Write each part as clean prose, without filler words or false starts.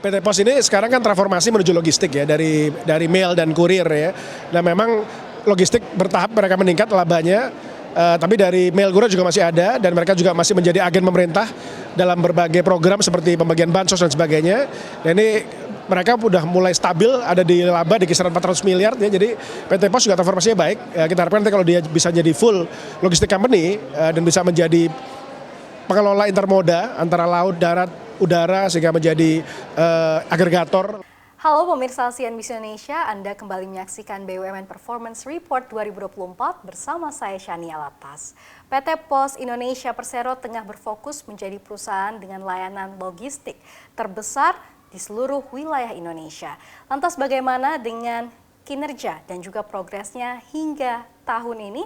PT Pos ini sekarang kan transformasi menuju logistik ya, dari mail dan kurir ya. Dan memang logistik bertahap mereka meningkat labanya, tapi dari mail kurir juga masih ada, dan mereka juga masih menjadi agen pemerintah dalam berbagai program seperti pembagian bansos dan sebagainya. Dan ini mereka sudah mulai stabil, ada di laba di kisaran 400 miliar ya. Jadi PT Pos juga transformasinya baik. Kita harapkan nanti kalau dia bisa jadi full logistik company dan bisa menjadi pengelola intermoda antara laut, darat, udara sehingga menjadi agregator. Halo pemirsa CNBC Indonesia, Anda kembali menyaksikan BUMN Performance Report 2024 bersama saya Shania Latas. PT Pos Indonesia Persero tengah berfokus menjadi perusahaan dengan layanan logistik terbesar di seluruh wilayah Indonesia. Lantas bagaimana dengan kinerja dan juga progresnya hingga tahun ini?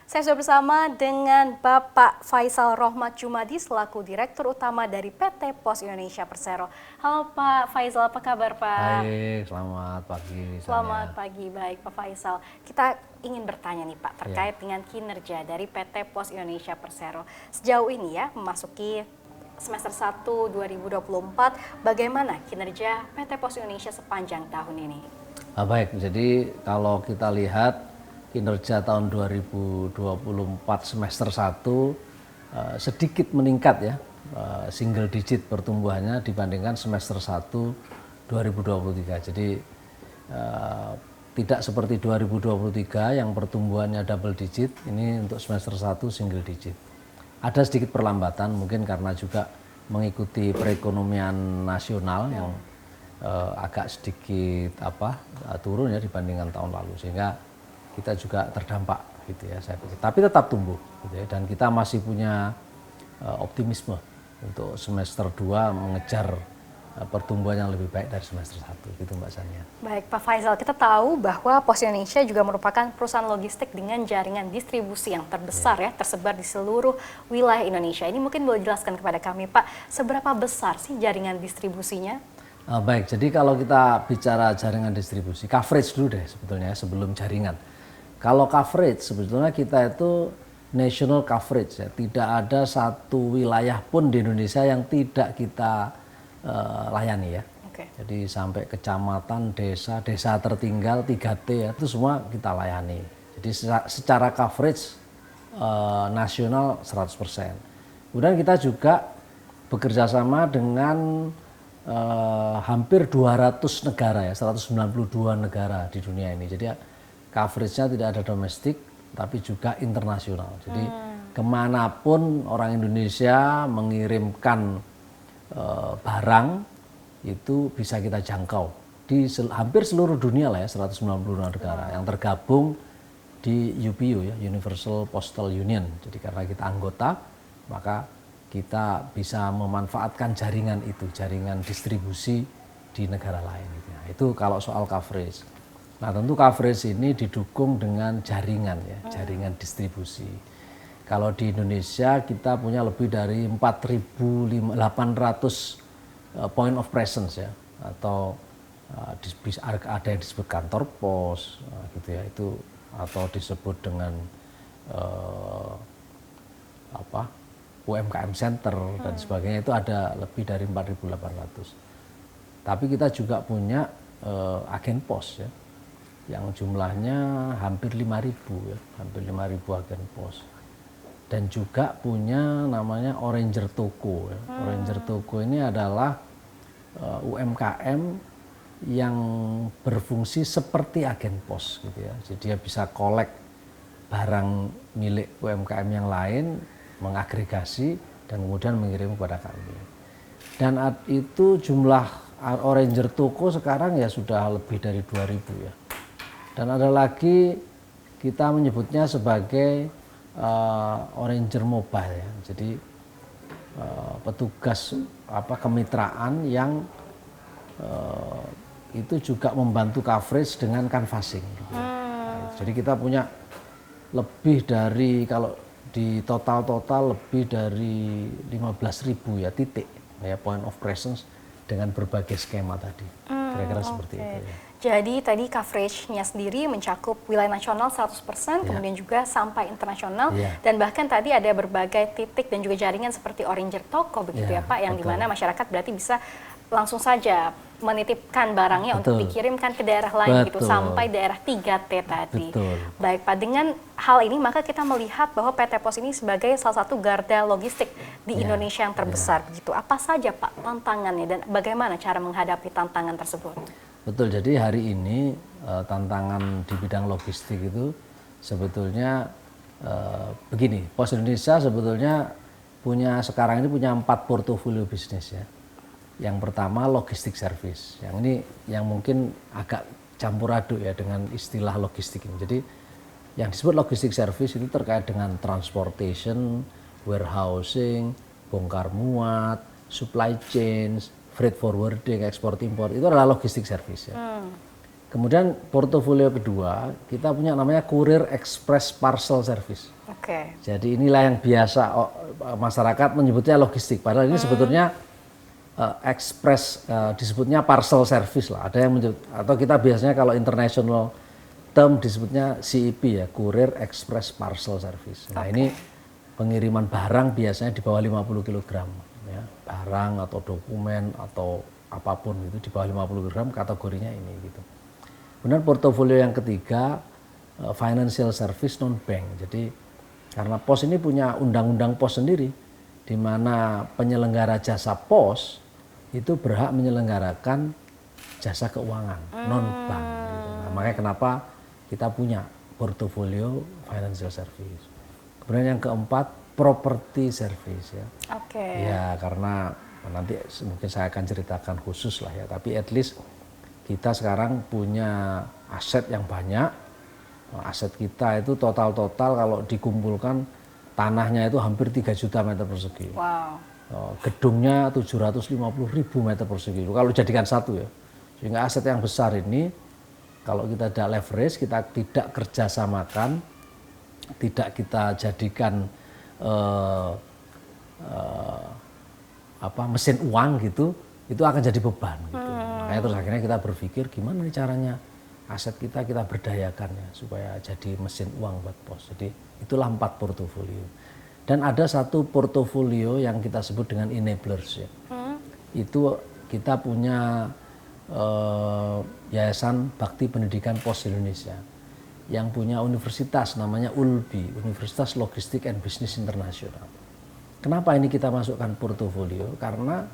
Saya sudah bersama dengan Bapak Faisal Rohmat Jumadi selaku Direktur Utama dari PT Pos Indonesia Persero. Halo Pak Faisal, apa kabar Pak? Baik, selamat pagi. Selamat pagi, baik Pak Faisal. Kita ingin bertanya nih Pak terkait dengan kinerja dari PT Pos Indonesia Persero. Sejauh ini ya, memasuki semester 1 2024, bagaimana kinerja PT Pos Indonesia sepanjang tahun ini? Baik, jadi kalau kita lihat kinerja tahun 2024 semester 1 sedikit meningkat ya, single digit pertumbuhannya dibandingkan semester 1 2023. Jadi tidak seperti 2023 yang pertumbuhannya double digit, ini untuk semester 1 single digit. Ada sedikit perlambatan mungkin karena juga mengikuti perekonomian nasional yang agak sedikit turun ya dibandingkan tahun lalu, sehingga kita juga terdampak gitu ya saya pikir. Tapi tetap tumbuh gitu ya, dan kita masih punya optimisme untuk semester 2 mengejar pertumbuhan yang lebih baik dari semester 1 gitu Mbak Sania. Baik Pak Faisal, kita tahu bahwa Pos Indonesia juga merupakan perusahaan logistik dengan jaringan distribusi yang terbesar ya, tersebar di seluruh wilayah Indonesia. Ini mungkin boleh jelaskan kepada kami Pak, seberapa besar sih jaringan distribusinya? Baik, jadi kalau kita bicara jaringan distribusi, coverage dulu deh sebetulnya sebelum jaringan. Kalau coverage sebetulnya kita itu national coverage ya, tidak ada satu wilayah pun di Indonesia yang tidak kita layani ya. Jadi sampai kecamatan, desa, desa tertinggal 3T ya, itu semua kita layani. Jadi secara coverage nasional 100%. Kemudian kita juga bekerja sama dengan hampir 200 negara ya, 192 negara di dunia ini. Jadi coverage-nya tidak ada domestik, tapi juga internasional. Jadi kemanapun orang Indonesia mengirimkan barang, itu bisa kita jangkau. Di hampir seluruh dunia lah ya, 192 negara yang tergabung di UPU ya, Universal Postal Union. Jadi karena kita anggota, maka kita bisa memanfaatkan jaringan itu, jaringan distribusi di negara lain. Itu kalau soal coverage. Nah tentu coverage ini didukung dengan jaringan ya, jaringan distribusi. Kalau di Indonesia kita punya lebih dari 4.800 point of presence ya, atau ada yang disebut kantor pos gitu ya, itu atau disebut dengan UMKM Center dan sebagainya, itu ada lebih dari 4.800. Tapi kita juga punya agen pos ya, yang jumlahnya hampir 5.000 ya, hampir 5.000 agen pos. Dan juga punya namanya Oranger Toko ya. Oranger Toko ini adalah UMKM yang berfungsi seperti agen pos gitu ya. Jadi dia bisa kolek barang milik UMKM yang lain, mengagregasi dan kemudian mengirim kepada kami. Dan itu jumlah Oranger Toko sekarang ya sudah lebih dari 2.000 ya. Dan ada lagi kita menyebutnya sebagai Oranger Mobile ya. Jadi petugas kemitraan yang itu juga membantu coverage dengan canvassing. Gitu. Jadi kita punya lebih dari, kalau di total lebih dari 15.000 ya titik ya, point of presence dengan berbagai skema tadi. Kira-kira seperti itu ya. Jadi tadi coverage-nya sendiri mencakup wilayah nasional 100%, kemudian juga sampai internasional, dan bahkan tadi ada berbagai titik dan juga jaringan seperti Oranger Toko begitu ya Pak, yang dimana masyarakat berarti bisa langsung saja menitipkan barangnya untuk dikirimkan ke daerah lain gitu sampai daerah 3T tadi. Baik Pak, dengan hal ini maka kita melihat bahwa PT Pos ini sebagai salah satu garda logistik di Indonesia yang terbesar begitu. Apa saja Pak tantangannya dan bagaimana cara menghadapi tantangan tersebut? Betul, jadi hari ini tantangan di bidang logistik itu sebetulnya begini, Pos Indonesia sebetulnya sekarang ini punya 4 portofolio bisnis ya. Yang pertama logistik service, yang ini yang mungkin agak campur aduk ya dengan istilah logistik ini. Jadi yang disebut logistik service itu terkait dengan transportation, warehousing, bongkar muat, supply chain, freight forwarding, ekspor impor, itu adalah logistik service ya. Kemudian portofolio kedua kita punya namanya Courier Express Parcel Service. Jadi inilah yang biasa masyarakat menyebutnya logistik, padahal ini sebetulnya express disebutnya parcel service lah. Ada yang menyebut, atau kita biasanya kalau international term disebutnya CEP ya, Courier Express Parcel Service. Nah ini pengiriman barang biasanya di bawah 50 kg ya, barang atau dokumen atau apapun itu di bawah 50 kg kategorinya ini gitu. Kemudian portofolio yang ketiga financial service non bank. Jadi karena pos ini punya undang-undang pos sendiri, di mana penyelenggara jasa pos itu berhak menyelenggarakan jasa keuangan non bank. Gitu. Nah, makanya kenapa kita punya portofolio financial service. Kemudian yang keempat property service ya. Ya karena nanti mungkin saya akan ceritakan khusus lah ya. Tapi at least kita sekarang punya aset yang banyak. Aset kita itu total kalau dikumpulkan tanahnya itu hampir 3 juta meter persegi. Gedungnya 750.000 meter persegi. Kalau jadikan satu ya. Sehingga aset yang besar ini kalau kita tidak leverage, kita tidak kerjasamakan, tidak kita jadikan mesin uang gitu, itu akan jadi beban gitu. Makanya terus akhirnya kita berpikir gimana nih caranya aset kita berdayakan ya supaya jadi mesin uang buat pos. Jadi itulah 4 portofolio. Dan ada satu portofolio yang kita sebut dengan enablers ya. Itu kita punya Yayasan Bakti Pendidikan Pos Indonesia yang punya universitas namanya ULBI, Universitas Logistik and Business Internasional. Kenapa ini kita masukkan portofolio? Karena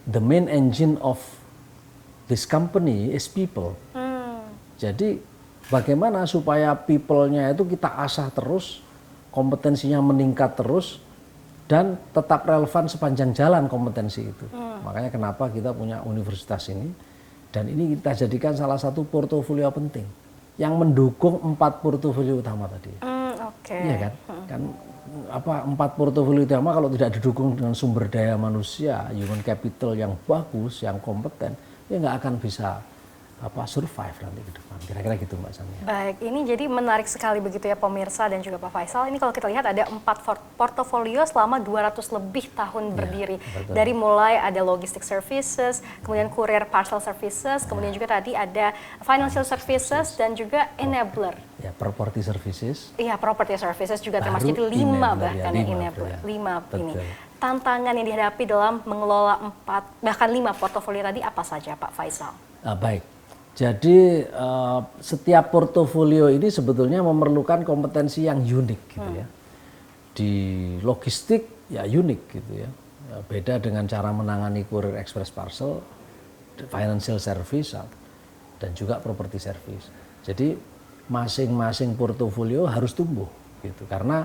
the main engine of this company is people. Jadi bagaimana supaya people-nya itu kita asah terus, kompetensinya meningkat terus, dan tetap relevan sepanjang jalan kompetensi itu. Makanya kenapa kita punya universitas ini, dan ini kita jadikan salah satu portofolio penting yang mendukung 4 portofolio utama tadi. Iya kan? Kan 4 portofolio utama kalau tidak didukung dengan sumber daya manusia, human capital yang bagus, yang kompeten, ya nggak akan bisa survive nanti ke depan. Kira-kira gitu Mbak Sania. Baik, ini jadi menarik sekali begitu ya pemirsa dan juga Pak Faisal. Ini kalau kita lihat ada 4 portofolio selama 200 lebih tahun berdiri. Dari mulai ada logistic services, kemudian courier parcel services, kemudian juga tadi ada financial services dan juga enabler. Ya, property services. Iya, property services juga termasuk itu 5 bahkan ya, enabler. 5 ini. Tantangan yang dihadapi dalam mengelola 4 bahkan 5 portofolio tadi apa saja Pak Faisal? Baik. Jadi setiap portofolio ini sebetulnya memerlukan kompetensi yang unik gitu ya. Di logistik ya unik gitu ya. Beda dengan cara menangani courier express parcel, financial service dan juga property service. Jadi masing-masing portofolio harus tumbuh gitu karena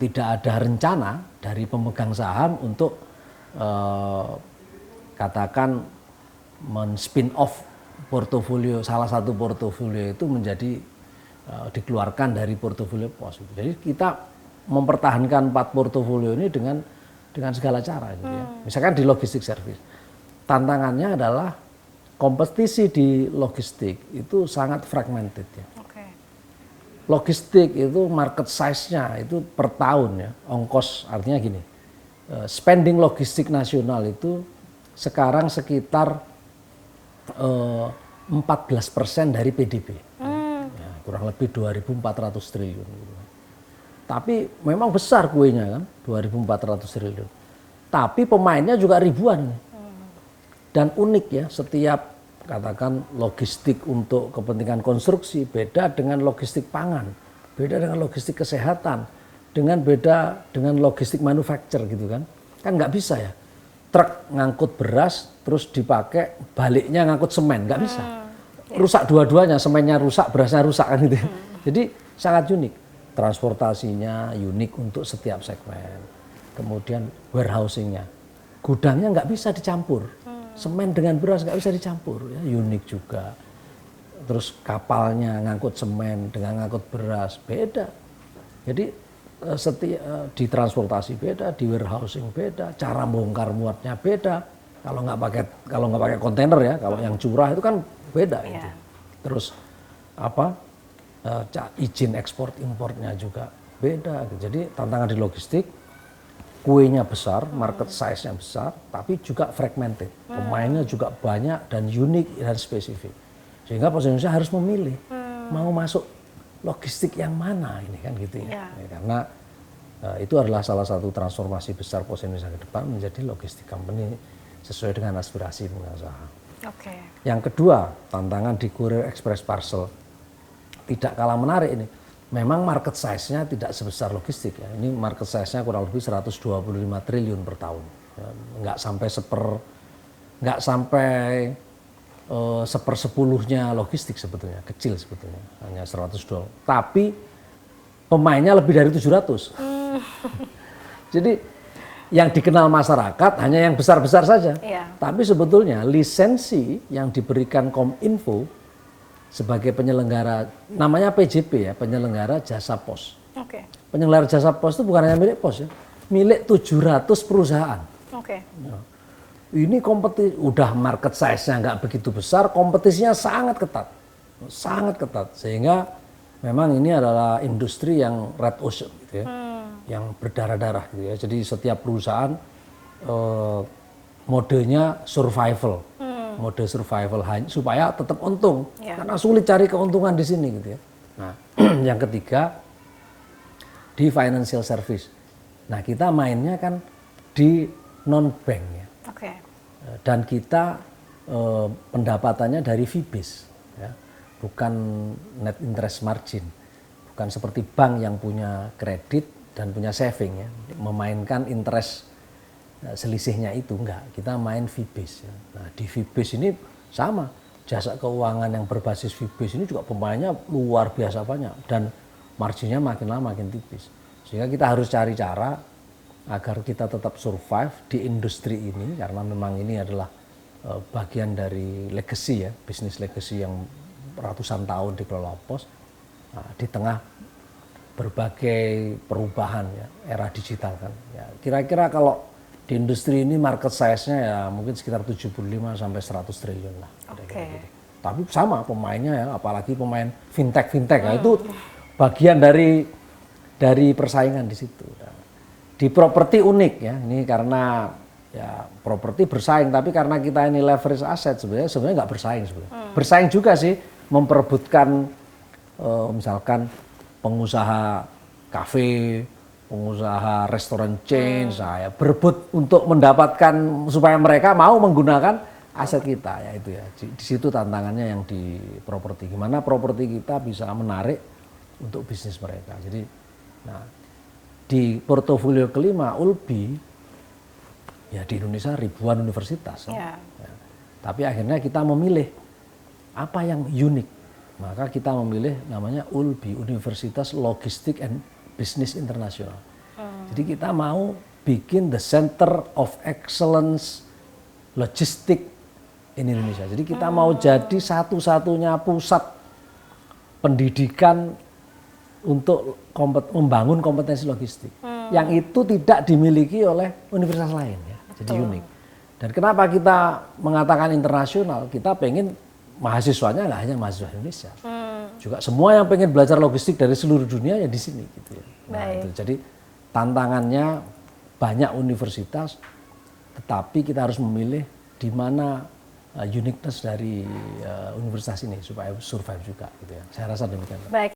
tidak ada rencana dari pemegang saham untuk katakan men-spin off portofolio, salah satu portofolio itu menjadi dikeluarkan dari portofolio pos. Jadi kita mempertahankan 4 portofolio ini dengan segala cara. Gitu ya. Misalkan di logistik service, tantangannya adalah kompetisi di logistik itu sangat fragmented ya. Logistik itu market size-nya itu per tahun ya, ongkos artinya gini, spending logistik nasional itu sekarang sekitar 14% dari PDB, ya, kurang lebih 2.400 triliun. Tapi memang besar kuenya kan, 2.400 triliun. Tapi pemainnya juga ribuan. Dan unik ya, setiap katakan logistik untuk kepentingan konstruksi beda dengan logistik pangan, beda dengan logistik kesehatan, beda dengan logistik manufacture gitu kan. Kan nggak bisa ya, truk ngangkut beras terus dipakai baliknya ngangkut semen, nggak bisa. Rusak dua-duanya, semennya rusak, berasnya rusak kan gitu. Jadi sangat unik. Transportasinya unik untuk setiap segmen. Kemudian warehousingnya, gudangnya nggak bisa dicampur. Semen dengan beras nggak bisa dicampur, ya, unik juga. Terus kapalnya ngangkut semen dengan ngangkut beras beda. Jadi di transportasi beda, di warehousing beda, cara bongkar muatnya beda. Kalau nggak pakai kontainer ya, kalau yang curah itu kan beda itu. Terus izin ekspor importnya juga beda. Jadi tantangan di logistik, kuenya besar, market size-nya besar, tapi juga fragmented. Pemainnya juga banyak dan unik dan spesifik. Sehingga Pos Indonesia harus memilih mau masuk logistik yang mana ini kan gitu ya. Karena itu adalah salah satu transformasi besar Pos Indonesia ke depan menjadi logistik company sesuai dengan aspirasi pengusaha. Yang kedua, tantangan di Courier Express Parcel tidak kalah menarik ini. Memang market size-nya tidak sebesar logistik ya. Ini market size-nya kurang lebih 125 triliun per tahun. Ya, nggak sampai sepersepuluhnya logistik sebetulnya, kecil sebetulnya, hanya 120. Tapi pemainnya lebih dari 700. Jadi yang dikenal masyarakat hanya yang besar-besar saja. Tapi sebetulnya lisensi yang diberikan Kominfo sebagai penyelenggara, namanya PJP ya, penyelenggara jasa pos. Penyelenggara jasa pos itu bukan hanya milik pos ya, milik 700 perusahaan. Ini udah market size-nya nggak begitu besar, kompetisinya sangat ketat, sehingga memang ini adalah industri yang red ocean gitu ya, yang berdarah-darah gitu ya. Jadi setiap perusahaan modenya survival. Mode survival supaya tetap untung, karena sulit cari keuntungan di sini gitu ya. Nah, yang ketiga di financial service. Nah, kita mainnya kan di non bank ya. Dan kita pendapatannya dari fee base ya, bukan net interest margin, bukan seperti bank yang punya kredit dan punya saving ya, memainkan interest selisihnya itu enggak, kita main fee base ya. Nah, di fee base ini sama, jasa keuangan yang berbasis fee base ini juga pemainnya luar biasa banyak dan marginnya makin lama makin tipis. Sehingga kita harus cari cara agar kita tetap survive di industri ini, karena memang ini adalah bagian dari legacy ya, bisnis legacy yang ratusan tahun dikelola pos. Nah, di tengah berbagai perubahan ya, era digital kan. Ya, kira-kira kalau di industri ini market size-nya ya mungkin sekitar 75 sampai 100 triliun lah. Gitu. Tapi sama pemainnya ya, apalagi pemain fintech ya, itu bagian dari persaingan di situ. Di properti unik ya, ini karena ya properti bersaing, tapi karena kita ini leverage aset sebenarnya nggak bersaing sebenarnya. Bersaing juga sih, memperebutkan misalkan pengusaha kafe, pengusaha restoran chain, saya berebut untuk mendapatkan supaya mereka mau menggunakan aset kita ya itu ya. Di situ tantangannya yang di properti. Gimana properti kita bisa menarik untuk bisnis mereka. Jadi, nah di portofolio kelima Ulbi ya di Indonesia ribuan universitas. Ya. Tapi akhirnya kita memilih apa yang unik. Maka kita memilih namanya Ulbi, Universitas Logistik and Bisnis Internasional. Jadi kita mau bikin the center of excellence logistik in Indonesia. Jadi kita mau jadi satu-satunya pusat pendidikan untuk membangun kompetensi logistik. Yang itu tidak dimiliki oleh universitas lain ya. Jadi unik. Dan kenapa kita mengatakan internasional? Kita pengen mahasiswanya nggak hanya mahasiswa Indonesia. Juga semua yang pengen belajar logistik dari seluruh dunia ya di sini gitu ya. Nah, itu. Jadi tantangannya banyak universitas, tetapi kita harus memilih di mana uniqueness dari universitas ini supaya survive juga gitu ya. Saya rasa demikian. Baik,